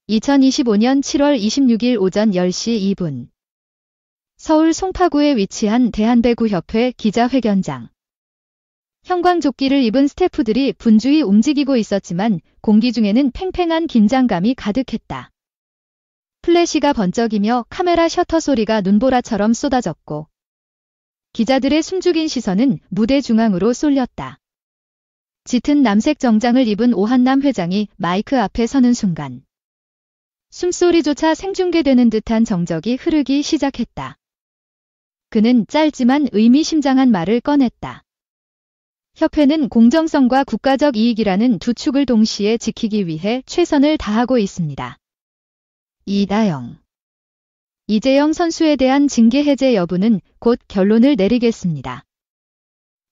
2025년 7월 26일 오전 10시 2분. 서울 송파구에 위치한 대한배구협회 기자회견장. 형광조끼를 입은 스태프들이 분주히 움직이고 있었지만 공기 중에는 팽팽한 긴장감이 가득했다. 플래시가 번쩍이며 카메라 셔터 소리가 눈보라처럼 쏟아졌고 기자들의 숨죽인 시선은 무대 중앙으로 쏠렸다. 짙은 남색 정장을 입은 오한남 회장이 마이크 앞에 서는 순간 숨소리조차 생중계되는 듯한 정적이 흐르기 시작했다. 그는 짧지만 의미심장한 말을 꺼냈다. 협회는 공정성과 국가적 이익이라는 두 축을 동시에 지키기 위해 최선을 다하고 있습니다. 이재영 선수에 대한 징계 해제 여부는 곧 결론을 내리겠습니다.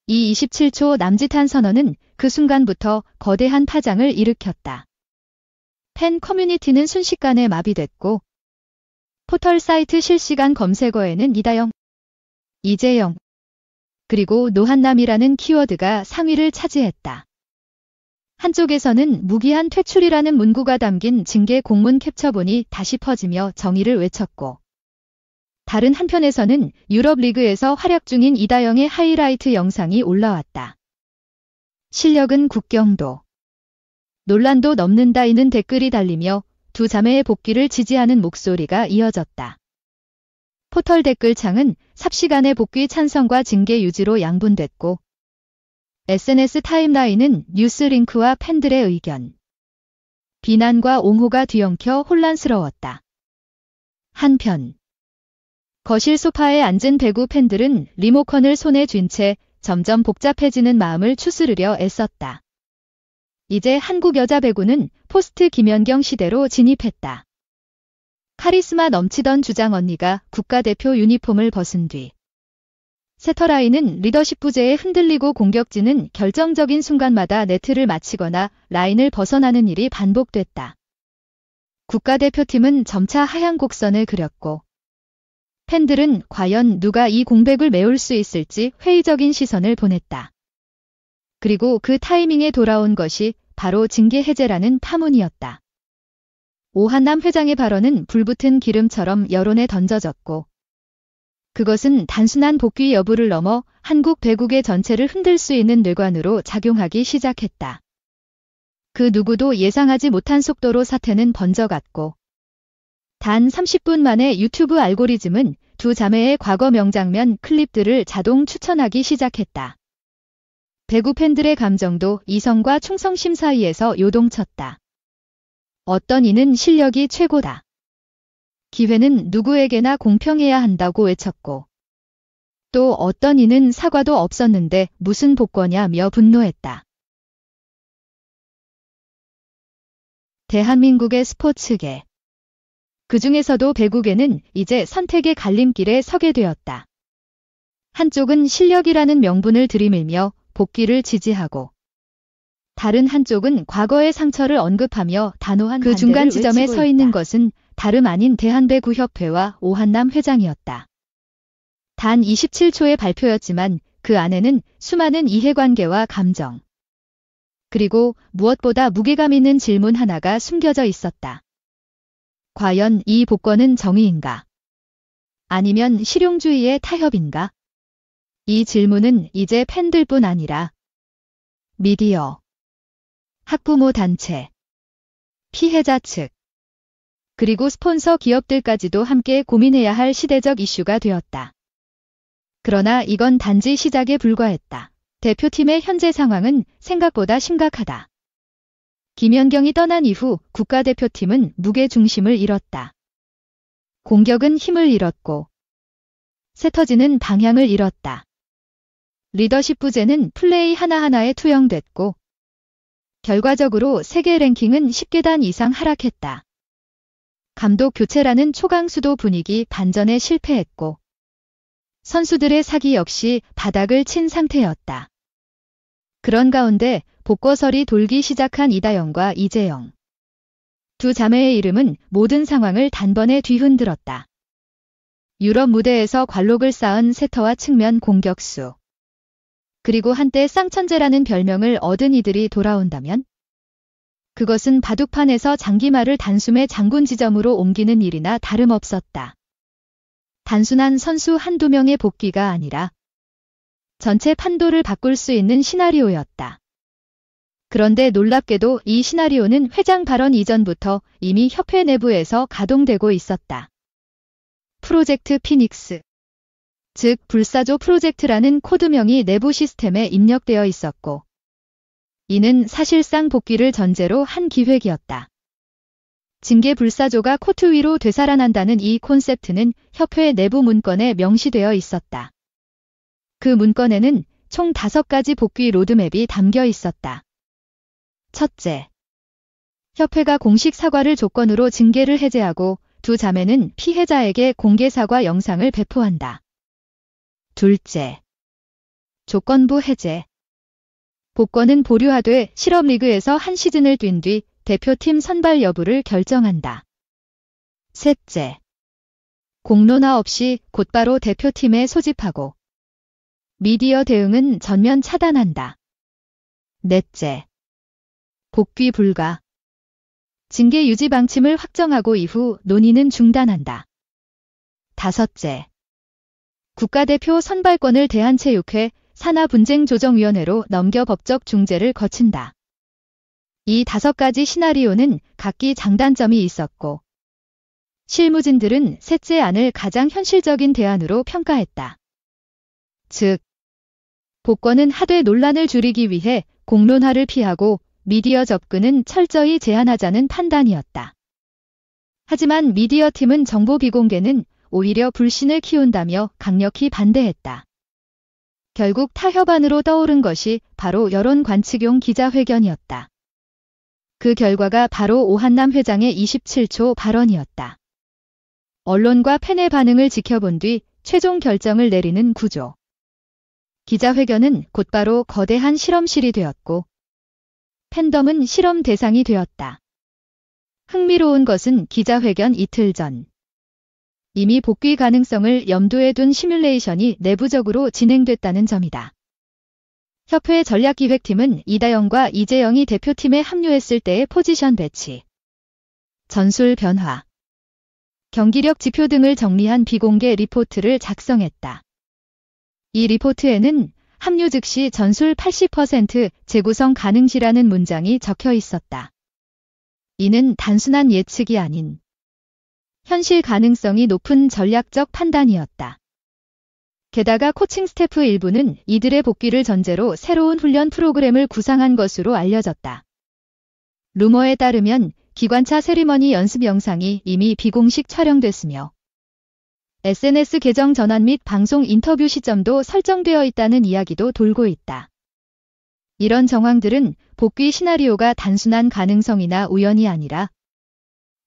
이 27초 남짓한 선언은 그 순간부터 거대한 파장을 일으켰다. 팬 커뮤니티는 순식간에 마비됐고 포털 사이트 실시간 검색어에는 이재영, 그리고 노한남이라는 키워드가 상위를 차지했다. 한쪽에서는 무기한 퇴출이라는 문구가 담긴 징계 공문 캡처본이 다시 퍼지며 정의를 외쳤고 다른 한편에서는 유럽 리그에서 활약 중인 이다영의 하이라이트 영상이 올라왔다. 실력은 국경도. 논란도 넘는다이는 댓글이 달리며 두 자매의 복귀를 지지하는 목소리가 이어졌다. 포털 댓글창은 삽시간의 복귀 찬성과 징계 유지로 양분됐고 SNS 타임라인은 뉴스링크와 팬들의 의견, 비난과 옹호가 뒤엉켜 혼란스러웠다. 한편 거실 소파에 앉은 배구 팬들은 리모컨을 손에 쥔 채 점점 복잡해지는 마음을 추스르려 애썼다. 이제 한국 여자 배구는 포스트 김연경 시대로 진입했다. 카리스마 넘치던 주장 언니가 국가대표 유니폼을 벗은 뒤 세터라인은 리더십 부재에 흔들리고 공격진은 결정적인 순간마다 네트를 맞히거나 라인을 벗어나는 일이 반복됐다. 국가대표팀은 점차 하향 곡선을 그렸고 팬들은 과연 누가 이 공백을 메울 수 있을지 회의적인 시선을 보냈다. 그리고 그 타이밍에 돌아온 것이 바로 징계 해제라는 파문이었다. 오한남 회장의 발언은 불붙은 기름처럼 여론에 던져졌고 그것은 단순한 복귀 여부를 넘어 한국 배구계 전체를 흔들 수 있는 뇌관으로 작용하기 시작했다. 그 누구도 예상하지 못한 속도로 사태는 번져갔고 단 30분 만에 유튜브 알고리즘은 두 자매의 과거 명장면 클립들을 자동 추천하기 시작했다. 배구 팬들의 감정도 이성과 충성심 사이에서 요동쳤다. 어떤 이는 실력이 최고다. 기회는 누구에게나 공평해야 한다고 외쳤고 또 어떤 이는 사과도 없었는데 무슨 복권이냐며 분노했다. 대한민국의 스포츠계. 그 중에서도 배구계는 이제 선택의 갈림길에 서게 되었다. 한쪽은 실력이라는 명분을 들이밀며 복귀를 지지하고 다른 한쪽은 과거의 상처를 언급하며 단호한 그 중간 지점에 서 있는 것은 다름 아닌 대한배구협회와 오한남 회장이었다. 단 27초의 발표였지만 그 안에는 수많은 이해관계와 감정 그리고 무엇보다 무게감 있는 질문 하나가 숨겨져 있었다. 과연 이 복권은 정의인가? 아니면 실용주의의 타협인가? 이 질문은 이제 팬들뿐 아니라 미디어, 학부모 단체, 피해자 측, 그리고 스폰서 기업들까지도 함께 고민해야 할 시대적 이슈가 되었다. 그러나 이건 단지 시작에 불과했다. 대표팀의 현재 상황은 생각보다 심각하다. 김연경이 떠난 이후 국가대표팀은 무게중심을 잃었다. 공격은 힘을 잃었고 세터지는 방향을 잃었다. 리더십 부재는 플레이 하나하나에 투영됐고 결과적으로 세계 랭킹은 10계단 이상 하락했다. 감독 교체라는 초강수도 분위기 반전에 실패했고 선수들의 사기 역시 바닥을 친 상태였다. 그런 가운데 복거설이 돌기 시작한 이다영과 이재영. 두 자매의 이름은 모든 상황을 단번에 뒤흔들었다. 유럽 무대에서 관록을 쌓은 세터와 측면 공격수. 그리고 한때 쌍천재라는 별명을 얻은 이들이 돌아온다면? 그것은 바둑판에서 장기말을 단숨에 장군 지점으로 옮기는 일이나 다름없었다. 단순한 선수 한두 명의 복귀가 아니라 전체 판도를 바꿀 수 있는 시나리오였다. 그런데 놀랍게도 이 시나리오는 회장 발언 이전부터 이미 협회 내부에서 가동되고 있었다. 프로젝트 피닉스, 즉 불사조 프로젝트라는 코드명이 내부 시스템에 입력되어 있었고, 이는 사실상 복귀를 전제로 한 기획이었다. 징계 불사조가 코트 위로 되살아난다는 이 콘셉트는 협회 내부 문건에 명시되어 있었다. 그 문건에는 총 5가지 복귀 로드맵이 담겨 있었다. 첫째, 협회가 공식 사과를 조건으로 징계를 해제하고 두 자매는 피해자에게 공개 사과 영상을 배포한다. 둘째, 조건부 해제. 복권은 보류하되 실업리그에서 한 시즌을 뛴 뒤 대표팀 선발 여부를 결정한다. 셋째, 공론화 없이 곧바로 대표팀에 소집하고 미디어 대응은 전면 차단한다. 넷째, 복귀 불가. 징계 유지 방침을 확정하고 이후 논의는 중단한다. 다섯째, 국가대표 선발권을 대한체육회 산하분쟁조정위원회로 넘겨 법적 중재를 거친다. 이 5가지 시나리오는 각기 장단점이 있었고, 실무진들은 셋째 안을 가장 현실적인 대안으로 평가했다. 즉, 복권은 하되 논란을 줄이기 위해 공론화를 피하고 미디어 접근은 철저히 제한하자는 판단이었다. 하지만 미디어팀은 정보 비공개는 오히려 불신을 키운다며 강력히 반대했다. 결국 타협안으로 떠오른 것이 바로 여론 관측용 기자회견이었다. 그 결과가 바로 오한남 회장의 27초 발언이었다. 언론과 팬의 반응을 지켜본 뒤 최종 결정을 내리는 구조. 기자회견은 곧바로 거대한 실험실이 되었고, 팬덤은 실험 대상이 되었다. 흥미로운 것은 기자회견 이틀 전, 이미 복귀 가능성을 염두에 둔 시뮬레이션이 내부적으로 진행됐다는 점이다. 협회 전략기획팀은 이다영과 이재영이 대표팀에 합류했을 때의 포지션 배치, 전술 변화, 경기력 지표 등을 정리한 비공개 리포트를 작성했다. 이 리포트에는 합류 즉시 전술 80% 재구성 가능시라는 문장이 적혀 있었다. 이는 단순한 예측이 아닌 현실 가능성이 높은 전략적 판단이었다. 게다가 코칭 스태프 일부는 이들의 복귀를 전제로 새로운 훈련 프로그램을 구상한 것으로 알려졌다. 루머에 따르면 기관차 세리머니 연습 영상이 이미 비공식 촬영됐으며 SNS 계정 전환 및 방송 인터뷰 시점도 설정되어 있다는 이야기도 돌고 있다. 이런 정황들은 복귀 시나리오가 단순한 가능성이나 우연이 아니라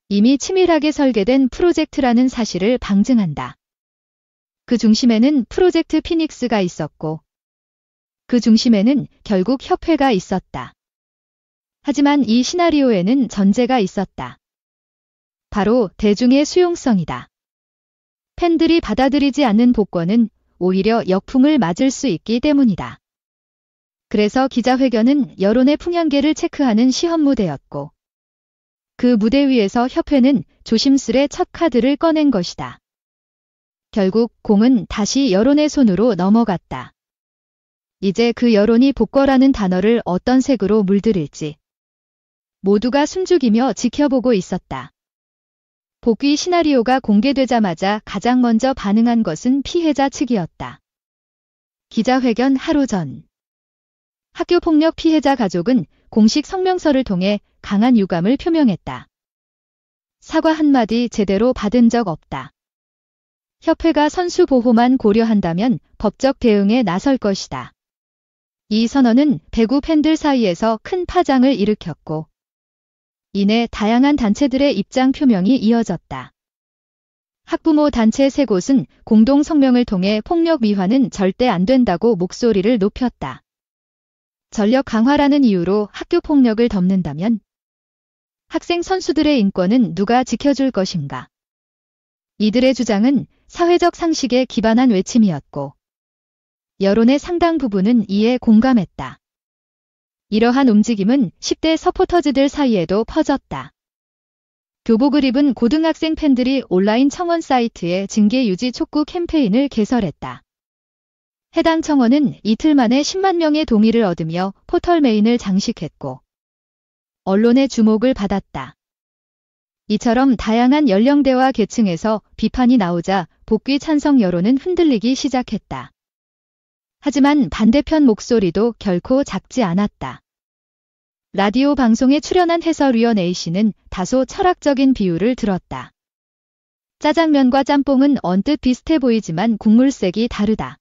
이미 치밀하게 설계된 프로젝트라는 사실을 방증한다. 그 중심에는 프로젝트 피닉스가 있었고, 그 중심에는 결국 협회가 있었다. 하지만 이 시나리오에는 전제가 있었다. 바로 대중의 수용성이다. 팬들이 받아들이지 않는 복권은 오히려 역풍을 맞을 수 있기 때문이다. 그래서 기자회견은 여론의 풍향계를 체크하는 시험 무대였고, 그 무대 위에서 협회는 조심스레 첫 카드를 꺼낸 것이다. 결국 공은 다시 여론의 손으로 넘어갔다. 이제 그 여론이 복권이라는 단어를 어떤 색으로 물들일지 모두가 숨죽이며 지켜보고 있었다. 복귀 시나리오가 공개되자마자 가장 먼저 반응한 것은 피해자 측이었다. 기자회견 하루 전, 학교폭력 피해자 가족은 공식 성명서를 통해 강한 유감을 표명했다. 사과 한마디 제대로 받은 적 없다. 협회가 선수 보호만 고려한다면 법적 대응에 나설 것이다. 이 선언은 배구 팬들 사이에서 큰 파장을 일으켰고, 이내 다양한 단체들의 입장 표명이 이어졌다. 학부모 단체 3곳은 공동 성명을 통해 폭력 미화는 절대 안 된다고 목소리를 높였다. 전력 강화라는 이유로 학교 폭력을 덮는다면 학생 선수들의 인권은 누가 지켜줄 것인가? 이들의 주장은 사회적 상식에 기반한 외침이었고, 여론의 상당 부분은 이에 공감했다. 이러한 움직임은 10대 서포터즈들 사이에도 퍼졌다. 교복을 입은 고등학생 팬들이 온라인 청원 사이트에 징계 유지 촉구 캠페인을 개설했다. 해당 청원은 이틀 만에 10만 명의 동의를 얻으며 포털 메인을 장식했고 언론의 주목을 받았다. 이처럼 다양한 연령대와 계층에서 비판이 나오자 복귀 찬성 여론은 흔들리기 시작했다. 하지만 반대편 목소리도 결코 작지 않았다. 라디오 방송에 출연한 해설위원 A씨는 다소 철학적인 비유를 들었다. 짜장면과 짬뽕은 언뜻 비슷해 보이지만 국물색이 다르다.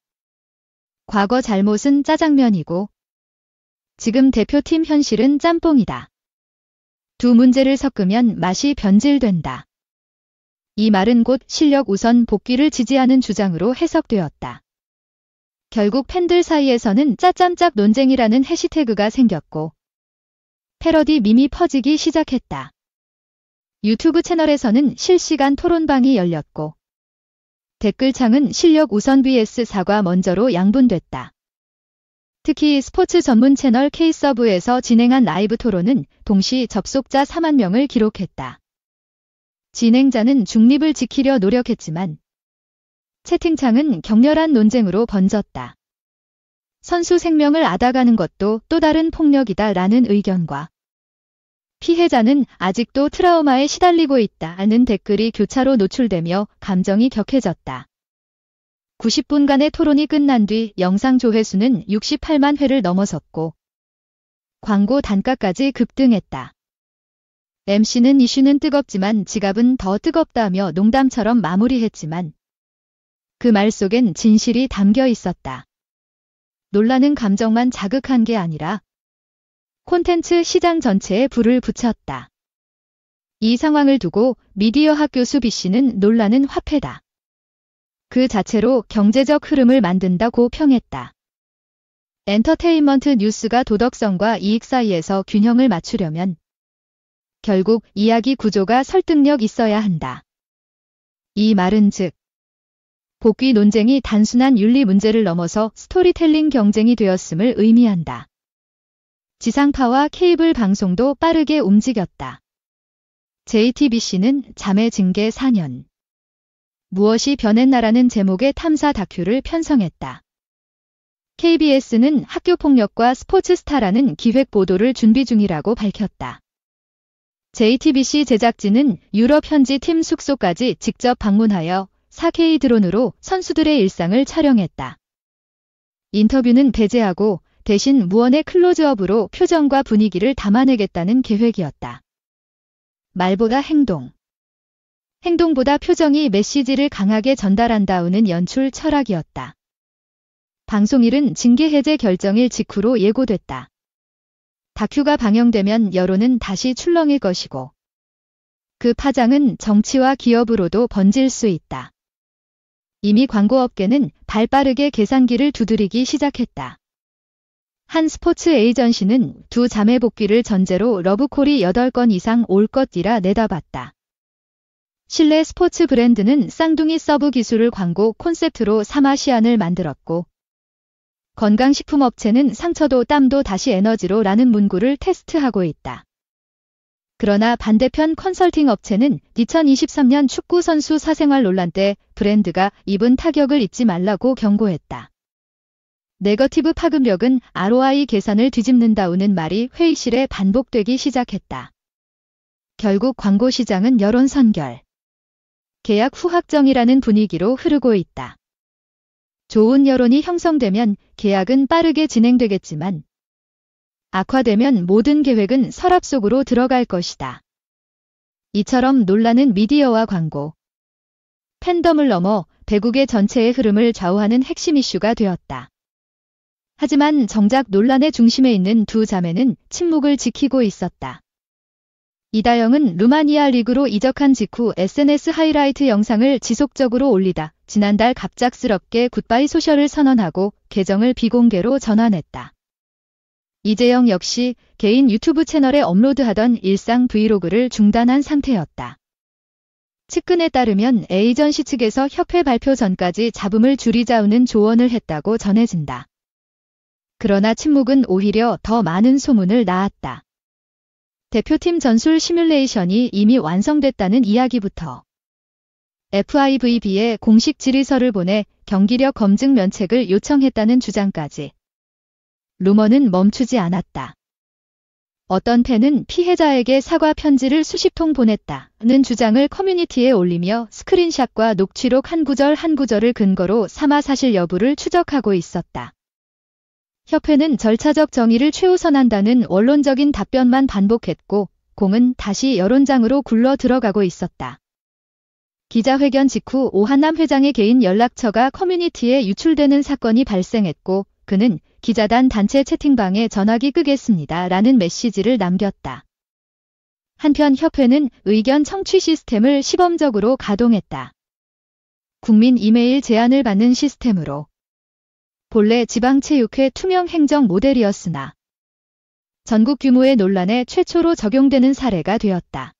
과거 잘못은 짜장면이고 지금 대표팀 현실은 짬뽕이다. 두 문제를 섞으면 맛이 변질된다. 이 말은 곧 실력 우선 복귀를 지지하는 주장으로 해석되었다. 결국 팬들 사이에서는 짜짬짝 논쟁이라는 해시태그가 생겼고 패러디 밈이 퍼지기 시작했다. 유튜브 채널에서는 실시간 토론방이 열렸고 댓글창은 실력 우선 vs 사과 먼저로 양분됐다. 특히 스포츠 전문 채널 K서브에서 진행한 라이브 토론은 동시 접속자 4만 명을 기록했다. 진행자는 중립을 지키려 노력했지만 채팅창은 격렬한 논쟁으로 번졌다. 선수 생명을 앗아가는 것도 또 다른 폭력이다라는 의견과 피해자는 아직도 트라우마에 시달리고 있다는 댓글이 교차로 노출되며 감정이 격해졌다. 90분간의 토론이 끝난 뒤 영상 조회수는 68만 회를 넘어섰고 광고 단가까지 급등했다. MC는 이슈는 뜨겁지만 지갑은 더 뜨겁다며 농담처럼 마무리했지만 그 말 속엔 진실이 담겨 있었다. 논란은 감정만 자극한 게 아니라 콘텐츠 시장 전체에 불을 붙였다. 이 상황을 두고 미디어학 교수 B씨는 논란은 화폐다. 그 자체로 경제적 흐름을 만든다고 평했다. 엔터테인먼트 뉴스가 도덕성과 이익 사이에서 균형을 맞추려면 결국 이야기 구조가 설득력 있어야 한다. 이 말은 즉 복귀 논쟁이 단순한 윤리 문제를 넘어서 스토리텔링 경쟁이 되었음을 의미한다. 지상파와 케이블 방송도 빠르게 움직였다. JTBC는 자매 징계 4년. 무엇이 변했나라는 제목의 탐사 다큐를 편성했다. KBS는 학교폭력과 스포츠 스타라는 기획 보도를 준비 중이라고 밝혔다. JTBC 제작진은 유럽 현지 팀 숙소까지 직접 방문하여 4K 드론으로 선수들의 일상을 촬영했다. 인터뷰는 배제하고 대신 무언의 클로즈업으로 표정과 분위기를 담아내겠다는 계획이었다. 말보다 행동. 행동보다 표정이 메시지를 강하게 전달한다는 연출 철학이었다. 방송일은 징계 해제 결정일 직후로 예고됐다. 다큐가 방영되면 여론은 다시 출렁일 것이고 그 파장은 정치와 기업으로도 번질 수 있다. 이미 광고업계는 발빠르게 계산기를 두드리기 시작했다. 한 스포츠 에이전시는 두 자매 복귀를 전제로 러브콜이 8건 이상 올 것이라 내다봤다. 실내 스포츠 브랜드는 쌍둥이 서브 기술을 광고 콘셉트로 삼아 시안을 만들었고 건강식품 업체는 상처도 땀도 다시 에너지로 라는 문구를 테스트하고 있다. 그러나 반대편 컨설팅 업체는 2023년 축구선수 사생활 논란 때 브랜드가 입은 타격을 잊지 말라고 경고했다. 네거티브 파급력은 ROI 계산을 뒤집는다우는 말이 회의실에 반복되기 시작했다. 결국 광고 시장은 여론 선결, 계약 후 확정이라는 분위기로 흐르고 있다. 좋은 여론이 형성되면 계약은 빠르게 진행되겠지만 악화되면 모든 계획은 서랍 속으로 들어갈 것이다. 이처럼 논란은 미디어와 광고, 팬덤을 넘어 배구계 전체의 흐름을 좌우하는 핵심 이슈가 되었다. 하지만 정작 논란의 중심에 있는 두 자매는 침묵을 지키고 있었다. 이다영은 루마니아 리그로 이적한 직후 SNS 하이라이트 영상을 지속적으로 올리다 지난달 갑작스럽게 굿바이 소셜을 선언하고 계정을 비공개로 전환했다. 이재영 역시 개인 유튜브 채널에 업로드하던 일상 브이로그를 중단한 상태였다. 측근에 따르면 에이전시 측에서 협회 발표 전까지 잡음을 줄이자우는 조언을 했다고 전해진다. 그러나 침묵은 오히려 더 많은 소문을 낳았다. 대표팀 전술 시뮬레이션이 이미 완성됐다는 이야기부터 FIVB에 공식 질의서를 보내 경기력 검증 면책을 요청했다는 주장까지. 루머는 멈추지 않았다. 어떤 팬은 피해자에게 사과 편지를 수십 통 보냈다는 주장을 커뮤니티에 올리며 스크린샷과 녹취록 한 구절 한 구절을 근거로 삼아 사실 여부를 추적하고 있었다. 협회는 절차적 정의를 최우선한다는 원론적인 답변만 반복했고 공은 다시 여론장으로 굴러 들어가고 있었다. 기자회견 직후 오한남 회장의 개인 연락처가 커뮤니티에 유출되는 사건이 발생했고 그는 기자단 단체 채팅방에 전화기 끄겠습니다 라는 메시지를 남겼다. 한편 협회는 의견 청취 시스템을 시범적으로 가동했다. 국민 이메일 제안을 받는 시스템으로. 본래 지방체육회 투명 행정 모델이었으나 전국 규모의 논란에 최초로 적용되는 사례가 되었다.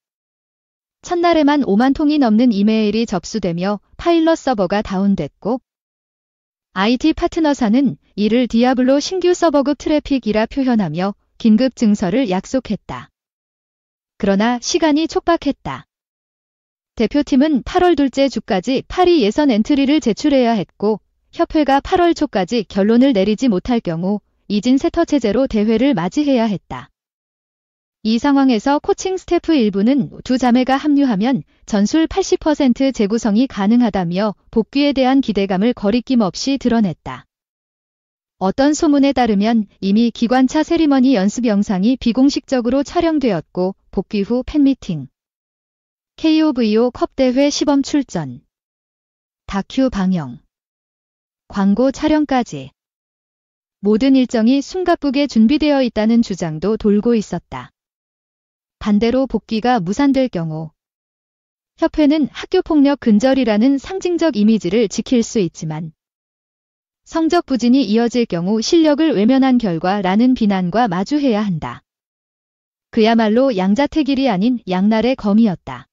첫날에만 5만 통이 넘는 이메일이 접수되며 파일럿 서버가 다운됐고 IT 파트너사는 이를 디아블로 신규 서버급 트래픽이라 표현하며 긴급 증설을 약속했다. 그러나 시간이 촉박했다. 대표팀은 8월 둘째 주까지 파리 예선 엔트리를 제출해야 했고 협회가 8월 초까지 결론을 내리지 못할 경우 이진 세터 체제로 대회를 맞이해야 했다. 이 상황에서 코칭 스태프 일부는 두 자매가 합류하면 전술 80% 재구성이 가능하다며 복귀에 대한 기대감을 거리낌 없이 드러냈다. 어떤 소문에 따르면 이미 기관차 세리머니 연습 영상이 비공식적으로 촬영되었고 복귀 후 팬미팅, KOVO 컵 대회 시범 출전, 다큐 방영, 광고 촬영까지 모든 일정이 숨가쁘게 준비되어 있다는 주장도 돌고 있었다. 반대로 복귀가 무산될 경우 협회는 학교폭력 근절이라는 상징적 이미지를 지킬 수 있지만 성적 부진이 이어질 경우 실력을 외면한 결과라는 비난과 마주해야 한다. 그야말로 양자택일이 아닌 양날의 검이었다.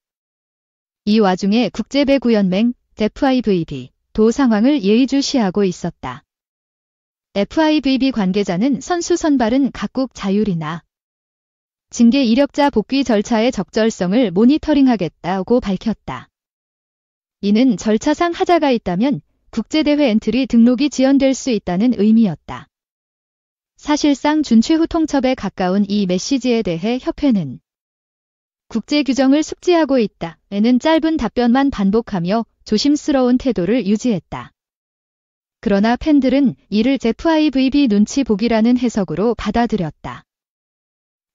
이 와중에 국제배구연맹 FIVB도 상황을 예의주시하고 있었다. FIVB 관계자는 선수 선발은 각국 자율이나 징계 이력자 복귀 절차의 적절성을 모니터링하겠다고 밝혔다. 이는 절차상 하자가 있다면 국제대회 엔트리 등록이 지연될 수 있다는 의미였다. 사실상 준최후 통첩에 가까운 이 메시지에 대해 협회는 국제규정을 숙지하고 있다에는 짧은 답변만 반복하며 조심스러운 태도를 유지했다. 그러나 팬들은 이를 FIVB 눈치 보기라는 해석으로 받아들였다.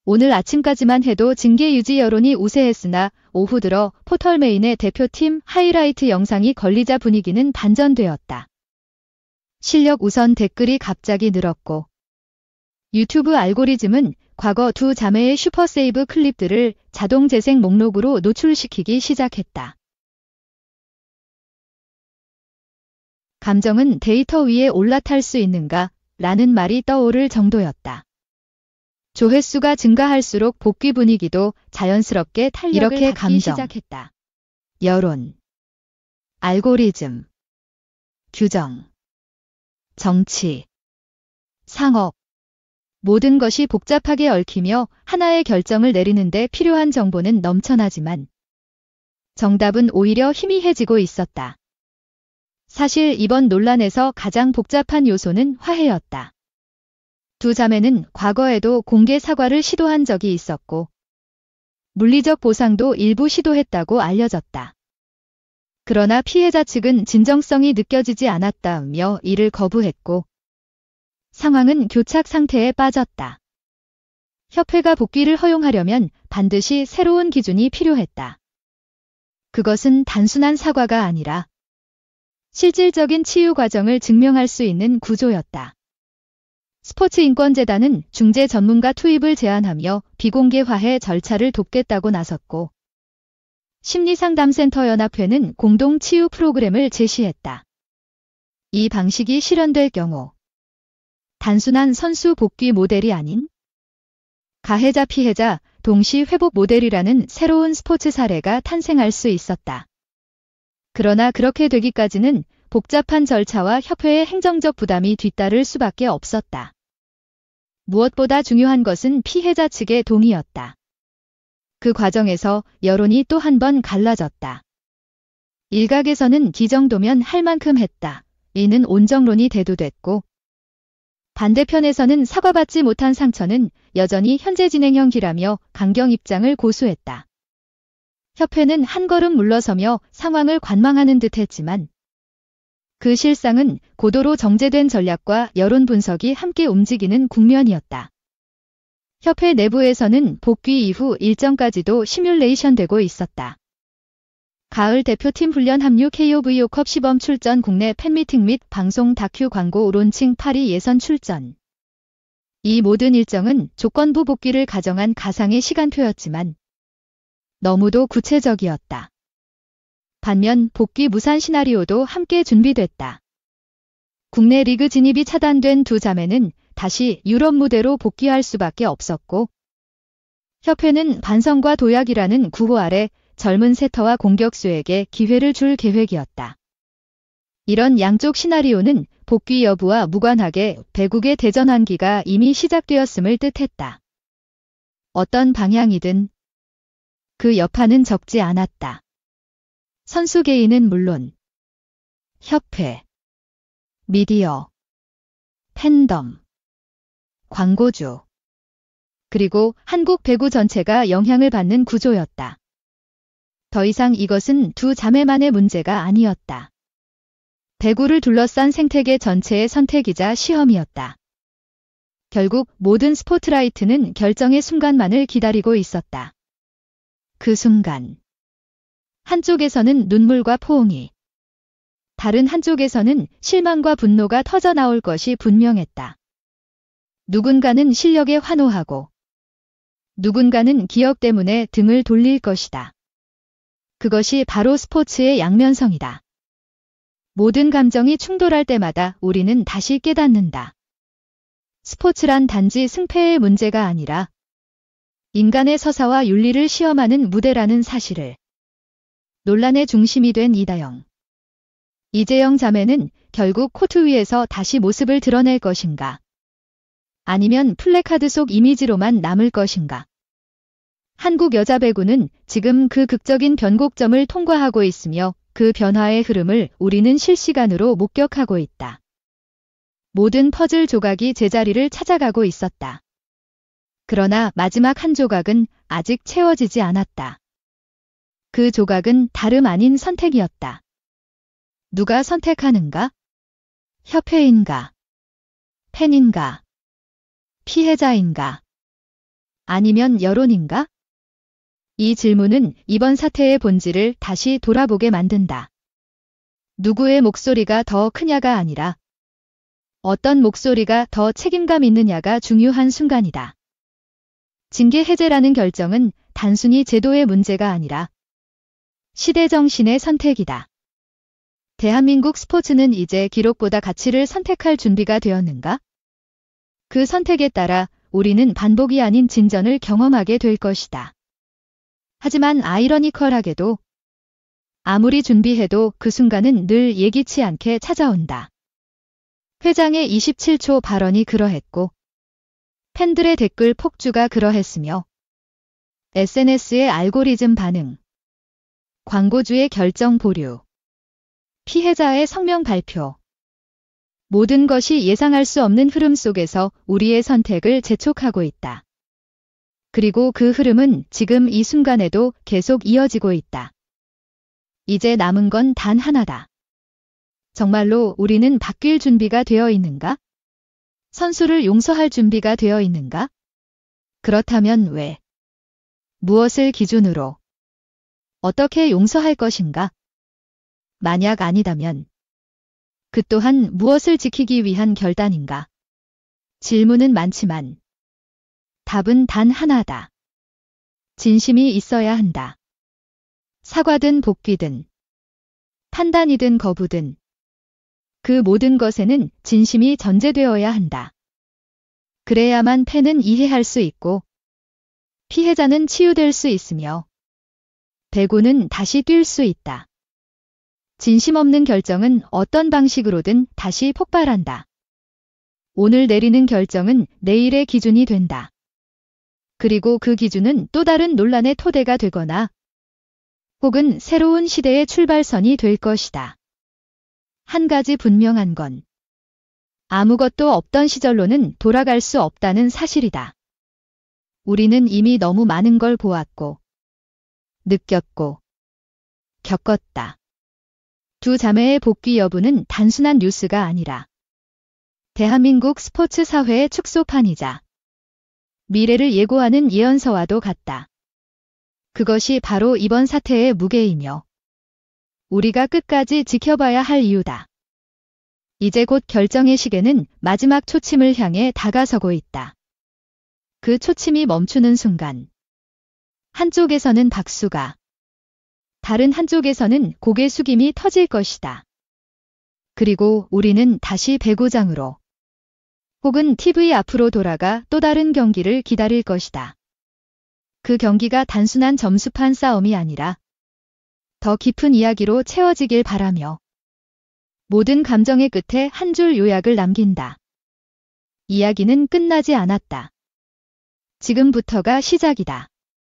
오늘 아침까지만 해도 징계 유지 여론이 우세했으나 오후 들어 포털메인의 대표팀 하이라이트 영상이 걸리자 분위기는 반전되었다. 실력 우선 댓글이 갑자기 늘었고 유튜브 알고리즘은 과거 두 자매의 슈퍼세이브 클립들을 자동 재생 목록으로 노출시키기 시작했다. 감정은 데이터 위에 올라탈 수 있는가? 라는 말이 떠오를 정도였다. 조회수가 증가할수록 복귀 분위기도 자연스럽게 탄력을 이렇게 받기 시작했다. 여론, 알고리즘, 규정, 정치, 상업, 모든 것이 복잡하게 얽히며 하나의 결정을 내리는데 필요한 정보는 넘쳐나지만 정답은 오히려 희미해지고 있었다. 사실 이번 논란에서 가장 복잡한 요소는 화해였다. 두 자매는 과거에도 공개 사과를 시도한 적이 있었고 물리적 보상도 일부 시도했다고 알려졌다. 그러나 피해자 측은 진정성이 느껴지지 않았다며 이를 거부했고 상황은 교착 상태에 빠졌다. 협회가 복귀를 허용하려면 반드시 새로운 기준이 필요했다. 그것은 단순한 사과가 아니라 실질적인 치유 과정을 증명할 수 있는 구조였다. 스포츠인권재단은 중재 전문가 투입을 제안하며 비공개화해 절차를 돕겠다고 나섰고 심리상담센터연합회는 공동 치유 프로그램을 제시했다. 이 방식이 실현될 경우 단순한 선수 복귀 모델이 아닌 가해자 피해자 동시 회복 모델이라는 새로운 스포츠 사례가 탄생할 수 있었다. 그러나 그렇게 되기까지는 복잡한 절차와 협회의 행정적 부담이 뒤따를 수밖에 없었다. 무엇보다 중요한 것은 피해자 측의 동의였다. 그 과정에서 여론이 또 한 번 갈라졌다. 일각에서는 이 정도면 할 만큼 했다. 이는 온정론이 대두됐고, 반대편에서는 사과받지 못한 상처는 여전히 현재 진행형이라며 강경 입장을 고수했다. 협회는 한 걸음 물러서며 상황을 관망하는 듯 했지만 그 실상은 고도로 정제된 전략과 여론 분석이 함께 움직이는 국면이었다. 협회 내부에서는 복귀 이후 일정까지도 시뮬레이션되고 있었다. 가을 대표팀 훈련 합류 KOVO컵 시범 출전 국내 팬미팅 및 방송 다큐 광고 론칭 파리 예선 출전. 이 모든 일정은 조건부 복귀를 가정한 가상의 시간표였지만 너무도 구체적이었다. 반면 복귀 무산 시나리오도 함께 준비됐다. 국내 리그 진입이 차단된 두 자매는 다시 유럽 무대로 복귀할 수밖에 없었고, 협회는 반성과 도약이라는 구호 아래 젊은 세터와 공격수에게 기회를 줄 계획이었다. 이런 양쪽 시나리오는 복귀 여부와 무관하게 배국의 대전 환기가 이미 시작되었음을 뜻했다. 어떤 방향이든 그 여파는 적지 않았다. 선수 개인은 물론 협회, 미디어, 팬덤, 광고주, 그리고 한국 배구 전체가 영향을 받는 구조였다. 더 이상 이것은 두 자매만의 문제가 아니었다. 배구를 둘러싼 생태계 전체의 선택이자 시험이었다. 결국 모든 스포트라이트는 결정의 순간만을 기다리고 있었다. 그 순간, 한쪽에서는 눈물과 포옹이, 다른 한쪽에서는 실망과 분노가 터져나올 것이 분명했다. 누군가는 실력에 환호하고, 누군가는 기억 때문에 등을 돌릴 것이다. 그것이 바로 스포츠의 양면성이다. 모든 감정이 충돌할 때마다 우리는 다시 깨닫는다. 스포츠란 단지 승패의 문제가 아니라 인간의 서사와 윤리를 시험하는 무대라는 사실을. 논란의 중심이 된 이다영, 이재영 자매는 결국 코트 위에서 다시 모습을 드러낼 것인가? 아니면 플래카드 속 이미지로만 남을 것인가? 한국 여자 배구는 지금 그 극적인 변곡점을 통과하고 있으며 그 변화의 흐름을 우리는 실시간으로 목격하고 있다. 모든 퍼즐 조각이 제자리를 찾아가고 있었다. 그러나 마지막 한 조각은 아직 채워지지 않았다. 그 조각은 다름 아닌 선택이었다. 누가 선택하는가? 협회인가? 팬인가? 피해자인가? 아니면 여론인가? 이 질문은 이번 사태의 본질을 다시 돌아보게 만든다. 누구의 목소리가 더 크냐가 아니라 어떤 목소리가 더 책임감 있느냐가 중요한 순간이다. 징계 해제라는 결정은 단순히 제도의 문제가 아니라 시대 정신의 선택이다. 대한민국 스포츠는 이제 기록보다 가치를 선택할 준비가 되었는가? 그 선택에 따라 우리는 반복이 아닌 진전을 경험하게 될 것이다. 하지만 아이러니컬하게도 아무리 준비해도 그 순간은 늘 예기치 않게 찾아온다. 회장의 27초 발언이 그러했고 팬들의 댓글 폭주가 그러했으며 SNS의 알고리즘 반응, 광고주의 결정 보류, 피해자의 성명 발표, 모든 것이 예상할 수 없는 흐름 속에서 우리의 선택을 재촉하고 있다. 그리고 그 흐름은 지금 이 순간에도 계속 이어지고 있다. 이제 남은 건 단 하나다. 정말로 우리는 바뀔 준비가 되어 있는가? 선수를 용서할 준비가 되어 있는가? 그렇다면 왜? 무엇을 기준으로? 어떻게 용서할 것인가? 만약 아니다면 그 또한 무엇을 지키기 위한 결단인가? 질문은 많지만 답은 단 하나다. 진심이 있어야 한다. 사과든 복귀든 판단이든 거부든 그 모든 것에는 진심이 전제되어야 한다. 그래야만 팬은 이해할 수 있고 피해자는 치유될 수 있으며 배구는 다시 뛸 수 있다. 진심 없는 결정은 어떤 방식으로든 다시 폭발한다. 오늘 내리는 결정은 내일의 기준이 된다. 그리고 그 기준은 또 다른 논란의 토대가 되거나 혹은 새로운 시대의 출발선이 될 것이다. 한 가지 분명한 건 아무것도 없던 시절로는 돌아갈 수 없다는 사실이다. 우리는 이미 너무 많은 걸 보았고, 느꼈고, 겪었다. 두 자매의 복귀 여부는 단순한 뉴스가 아니라 대한민국 스포츠 사회의 축소판이자 미래를 예고하는 예언서와도 같다. 그것이 바로 이번 사태의 무게이며 우리가 끝까지 지켜봐야 할 이유다. 이제 곧 결정의 시계는 마지막 초침을 향해 다가서고 있다. 그 초침이 멈추는 순간 한쪽에서는 박수가, 다른 한쪽에서는 고개 숙임이 터질 것이다. 그리고 우리는 다시 배구장으로 혹은 TV 앞으로 돌아가 또 다른 경기를 기다릴 것이다. 그 경기가 단순한 점수판 싸움이 아니라 더 깊은 이야기로 채워지길 바라며 모든 감정의 끝에 한 줄 요약을 남긴다. 이야기는 끝나지 않았다. 지금부터가 시작이다.